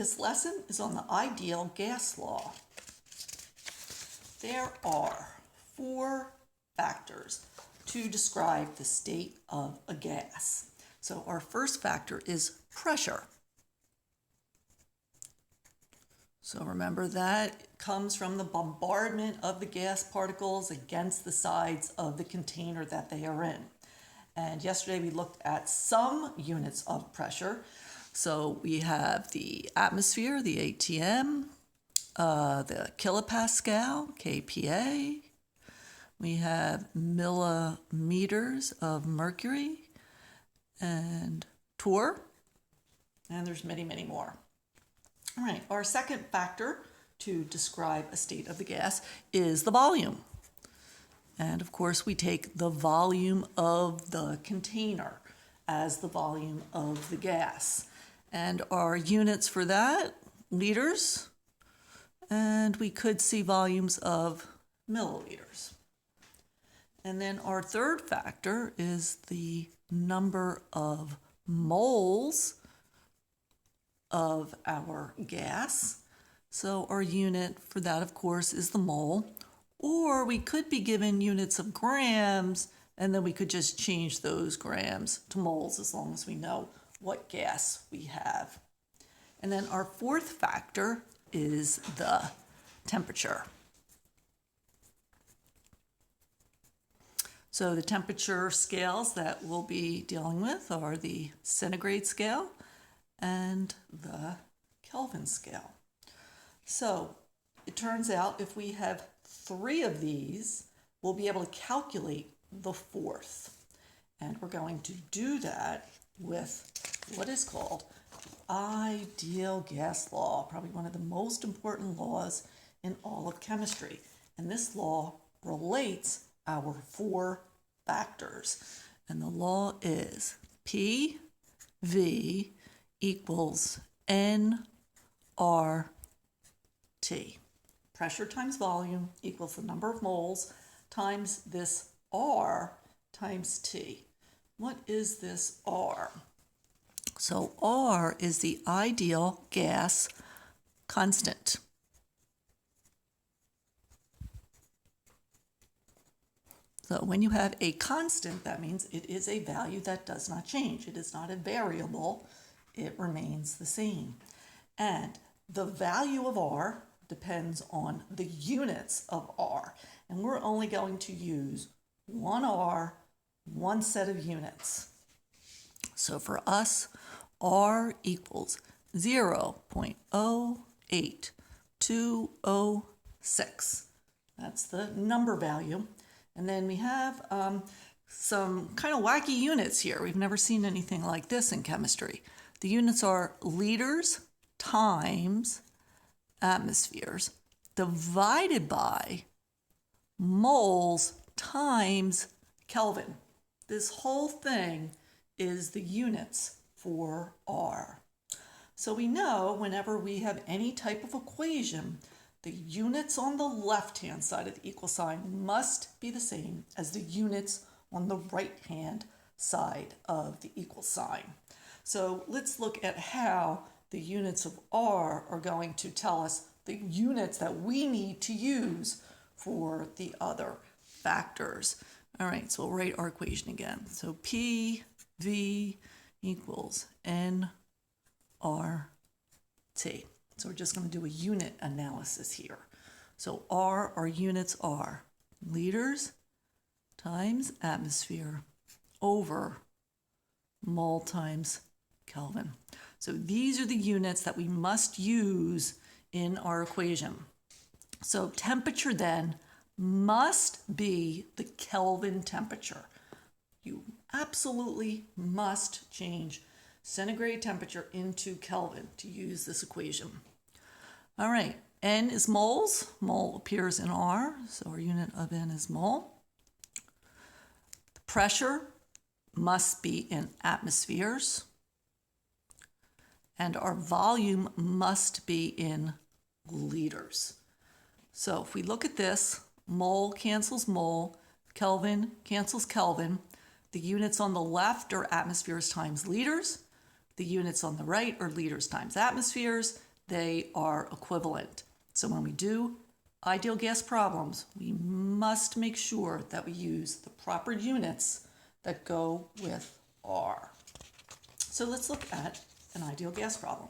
This lesson is on the ideal gas law. There are 4 factors to describe the state of a gas. So our first factor is pressure. So remember that comes from the bombardment of the gas particles against the sides of the container that they are in. And yesterday we looked at some units of pressure. So we have the atmosphere, the ATM, the kilopascal, kPa. We have millimeters of mercury and torr. And there's many, many more. All right, our second factor to describe a state of the gas is the volume. And of course, we take the volume of the container as the volume of the gas. And our units for that, liters, and we could see volumes of milliliters. And then our third factor is the number of moles of our gas. So our unit for that, of course, is the mole. Or we could be given units of grams, and then we could just change those grams to moles as long as we know what gas we have. And then our fourth factor is the temperature. So the temperature scales that we'll be dealing with are the centigrade scale and the Kelvin scale. So it turns out if we have 3 of these, we'll be able to calculate the 4th. And we're going to do that with what is called ideal gas law, probably one of the most important laws in all of chemistry. And this law relates our 4 factors. And the law is PV equals nRT. Pressure times volume equals the number of moles times this R times T. What is this R? So R is the ideal gas constant. So when you have a constant, that means it is a value that does not change. It is not a variable. It remains the same. And the value of R depends on the units of R. And we're only going to use one R, one set of units. So for us, R equals 0.08206. That's the number value. And then we have some kind of wacky units here. We've never seen anything like this in chemistry. The units are liters times atmospheres divided by moles times Kelvin. This whole thing is the units for R. So we know whenever we have any type of equation, the units on the left-hand side of the equal sign must be the same as the units on the right-hand side of the equal sign. So let's look at how the units of R are going to tell us the units that we need to use for the other factors. All right, so we'll write our equation again. So PV equals nRT. So we're just going to do a unit analysis here. So R, our units are liters times atmosphere over mole times Kelvin. So these are the units that we must use in our equation. So temperature then must be the Kelvin temperature. You absolutely must change centigrade temperature into Kelvin to use this equation. All right, N is moles. Mole appears in R, so our unit of N is mole. The pressure must be in atmospheres. And our volume must be in liters. So if we look at this, mole cancels mole, Kelvin cancels Kelvin. The units on the left are atmospheres times liters. The units on the right are liters times atmospheres. they are equivalent. So when we do ideal gas problems, we must make sure that we use the proper units that go with R. So let's look at an ideal gas problem.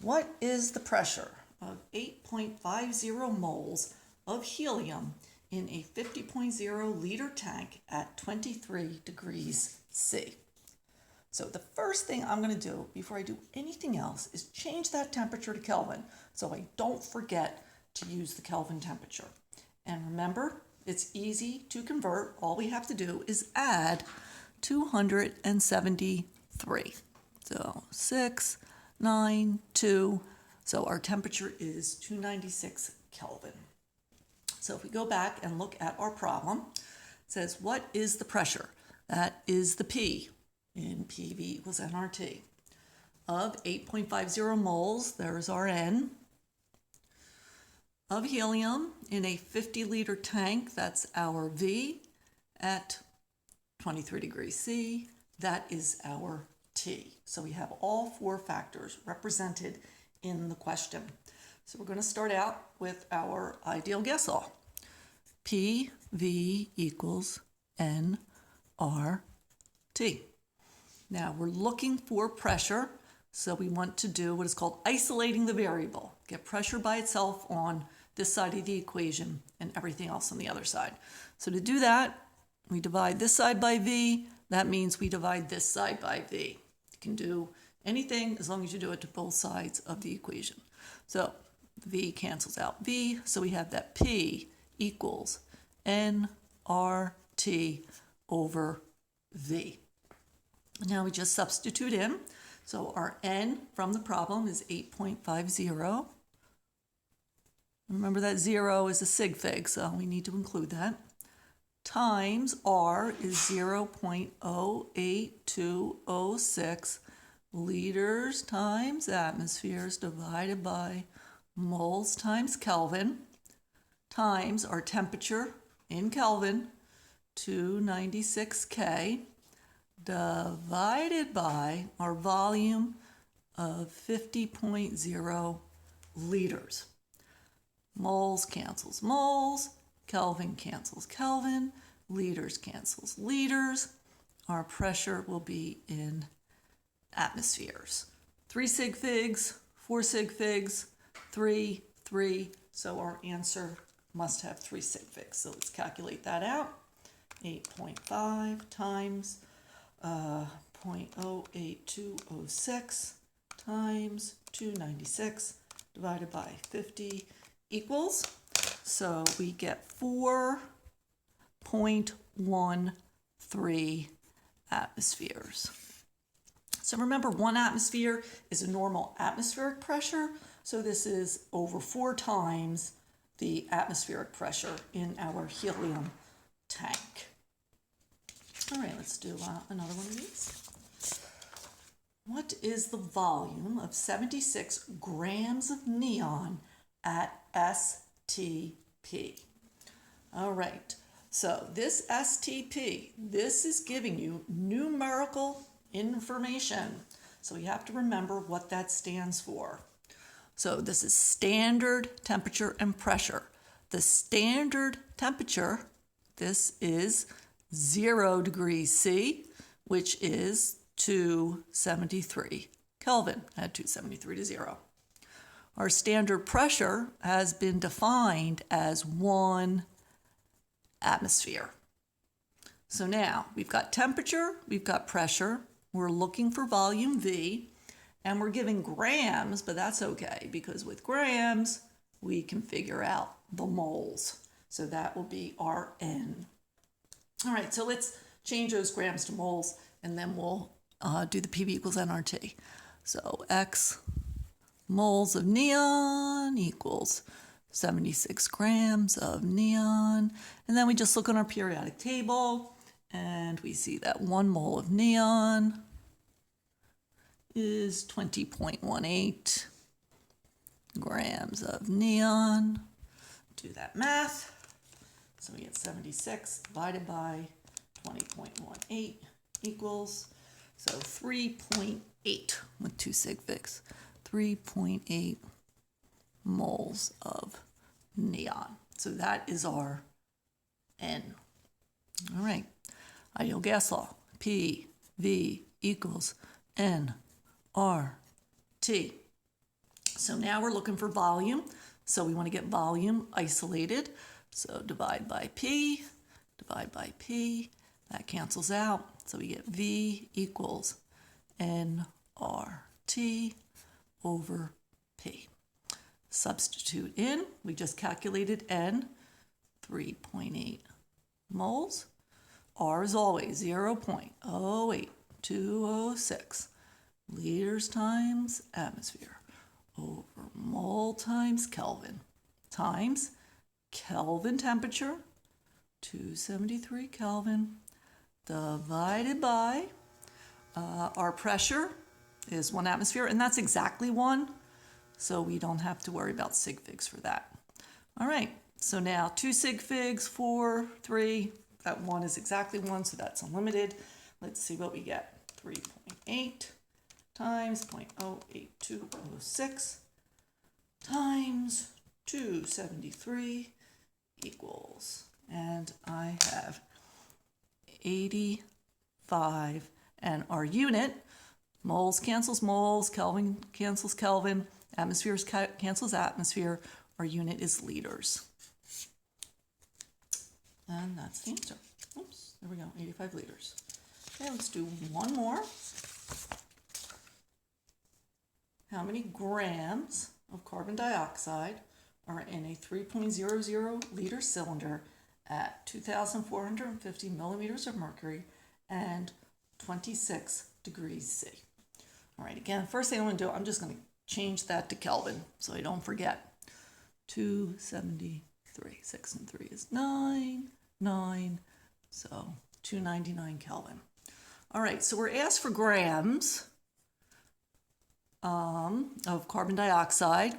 What is the pressure of 8.50 moles of helium in a 50.0 liter tank at 23 degrees C? So the first thing I'm going to do before I do anything else is change that temperature to Kelvin so I don't forget to use the Kelvin temperature. And remember, it's easy to convert. All we have to do is add 273. So 6, 9, 2. So our temperature is 296 Kelvin. So if we go back and look at our problem, it says, what is the pressure? That is the P in PV equals nRT. Of 8.50 moles, there's our N, of helium in a 50 liter tank, that's our V, at 23 degrees C, that is our T. So we have all four factors represented in the question. So we're going to start out with our ideal gas law. PV equals nRT. Now we're looking for pressure, so we want to do what is called isolating the variable. Get pressure by itself on this side of the equation and everything else on the other side. So to do that, we divide this side by V. That means we divide this side by V. You can do anything as long as you do it to both sides of the equation. So V cancels out V, so we have that P equals nRT over V. Now we just substitute in. So our N from the problem is 8.50. Remember that 0 is a sig fig, so we need to include that. Times R is 0.08206 liters times atmospheres divided by moles times Kelvin times our temperature in Kelvin, 296 K, divided by our volume of 50.0 liters. Moles cancels moles, Kelvin cancels Kelvin, liters cancels liters. Our pressure will be in atmospheres. 3 sig figs, 4 sig figs, 3, 3. So our answer must have 3 sig figs. So let's calculate that out. 8.5 times 0.08206 times 296 divided by 50 equals, so we get 4.13 atmospheres. So remember, 1 atmosphere is a normal atmospheric pressure, so this is over 4 times the atmospheric pressure in our helium tank. All right, let's do another one of these. What is the volume of 76 grams of neon at STP? All right, so this STP, this is giving you numerical information. So you have to remember what that stands for. So this is standard temperature and pressure. The standard temperature, this is 0 degrees C, which is 273 Kelvin. Add 273 to 0. Our standard pressure has been defined as 1 atmosphere. So now we've got temperature, we've got pressure, we're looking for volume V, and we're giving grams, but that's okay because with grams we can figure out the moles. So that will be our N. All right, so let's change those grams to moles and then we'll do the PV equals nRT. So X moles of neon equals 76 grams of neon. And then we just look on our periodic table and we see that 1 mole of neon is 20.18 grams of neon. Do that math. So we get 76 divided by 20.18 equals, so 3.8 with 2 sig figs. 3.8 moles of neon. So that is our N. All right, ideal gas law, PV equals nRT. So now we're looking for volume. So we want to get volume isolated. So divide by P, that cancels out. So we get V equals nRT over P. Substitute in, we just calculated N, 3.8 moles. R is always 0.08206 liters times atmosphere over mole times Kelvin times Kelvin temperature, 273 Kelvin, divided by our pressure is 1 atmosphere, and that's exactly 1, so we don't have to worry about sig figs for that. All right, so now 2 sig figs, 4, 3, that 1 is exactly 1, so that's unlimited. Let's see what we get. 3.8 times 0.08206 times 273 equals, and I have 85, and our unit, moles cancels moles, Kelvin cancels Kelvin, atmospheres cancels atmosphere, our unit is liters. And that's the answer. Oops, there we go, 85 liters. Okay, let's do one more. How many grams of carbon dioxide are in a 3.00 liter cylinder at 2,450 millimeters of mercury and 26 degrees C? All right, again, first thing I'm going to do, I'm just going to change that to Kelvin so I don't forget. 273, 6 and 3 is 9, so 299 Kelvin. All right, so we're asked for grams of carbon dioxide,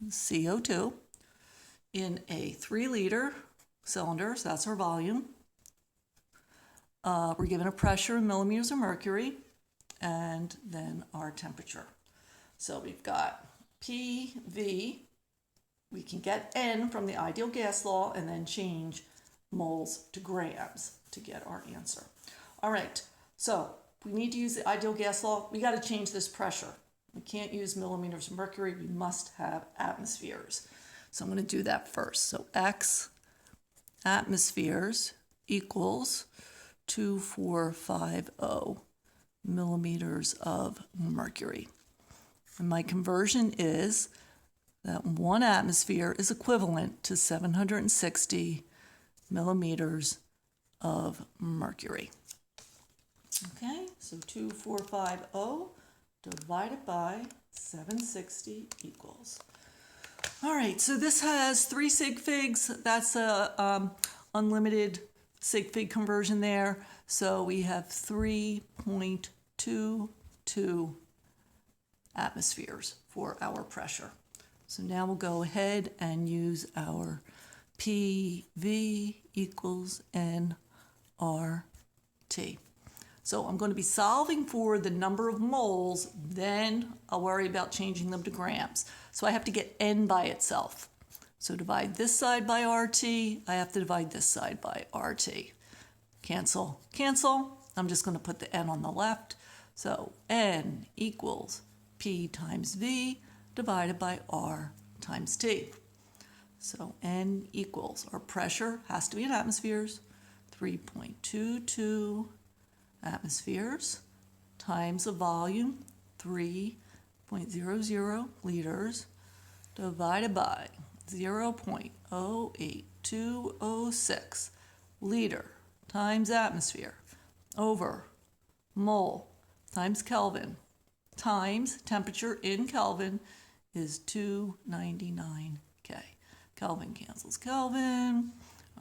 CO2, in a 3-liter cylinder, so that's our volume. We're given a pressure in millimeters of mercury, and then our temperature. So we've got PV, we can get N from the ideal gas law, and then change moles to grams to get our answer. All right, so we need to use the ideal gas law. We got to change this pressure. We can't use millimeters of mercury. We must have atmospheres. So I'm going to do that first. So X atmospheres equals 2450 millimeters of mercury. And my conversion is that 1 atmosphere is equivalent to 760 millimeters of mercury. Okay, so 2450 divided by 760 equals. All right, so this has 3 sig figs. That's a unlimited sig fig conversion there. So we have 3.22 atmospheres for our pressure. So now we'll go ahead and use our PV equals nRT. So I'm going to be solving for the number of moles, then I'll worry about changing them to grams. So I have to get N by itself. So divide this side by RT, I have to divide this side by RT. Cancel, cancel. I'm just going to put the N on the left. So N equals P times V divided by R times T. So N equals, our pressure has to be in atmospheres, 3.22 atmospheres times the volume, 3.00 liters, divided by 0.08206 liter times atmosphere over mole times Kelvin times temperature in Kelvin is 299 K. Kelvin cancels Kelvin.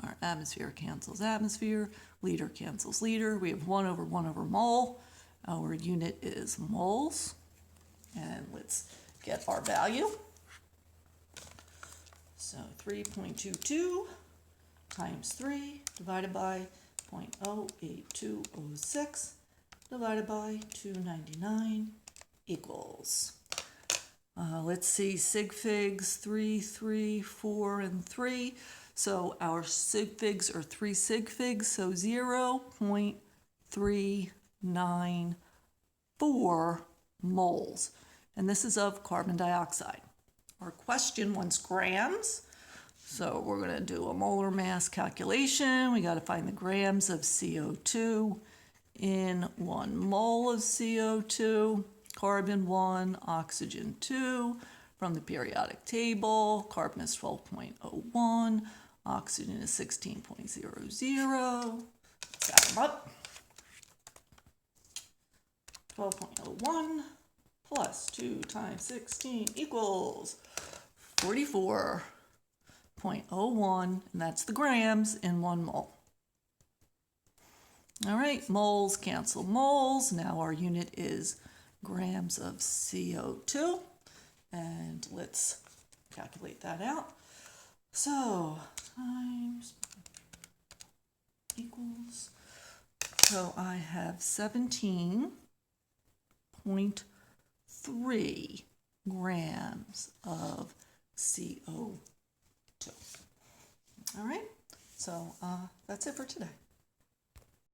Our atmosphere cancels atmosphere. Liter cancels liter. We have 1 over mole. Our unit is moles. And let's get our value. So 3.22 times 3 divided by 0.08206 divided by 299 equals. Let's see, sig figs 3, 3, 4, and 3. So our sig figs are 3 sig figs, so 0.394 moles. And this is of carbon dioxide. Our question wants grams. So we're going to do a molar mass calculation. We got to find the grams of CO2 in 1 mole of CO2. Carbon 1, oxygen 2. From the periodic table, carbon is 12.01, oxygen is 16.00. Let's add them up. 12.01 plus 2 times 16 equals 44.01, and that's the grams in 1 mole. All right, moles cancel moles. Now our unit is grams of CO2, and let's calculate that out. So times equals, so I have 17.3 grams of CO2. All right, so that's it for today.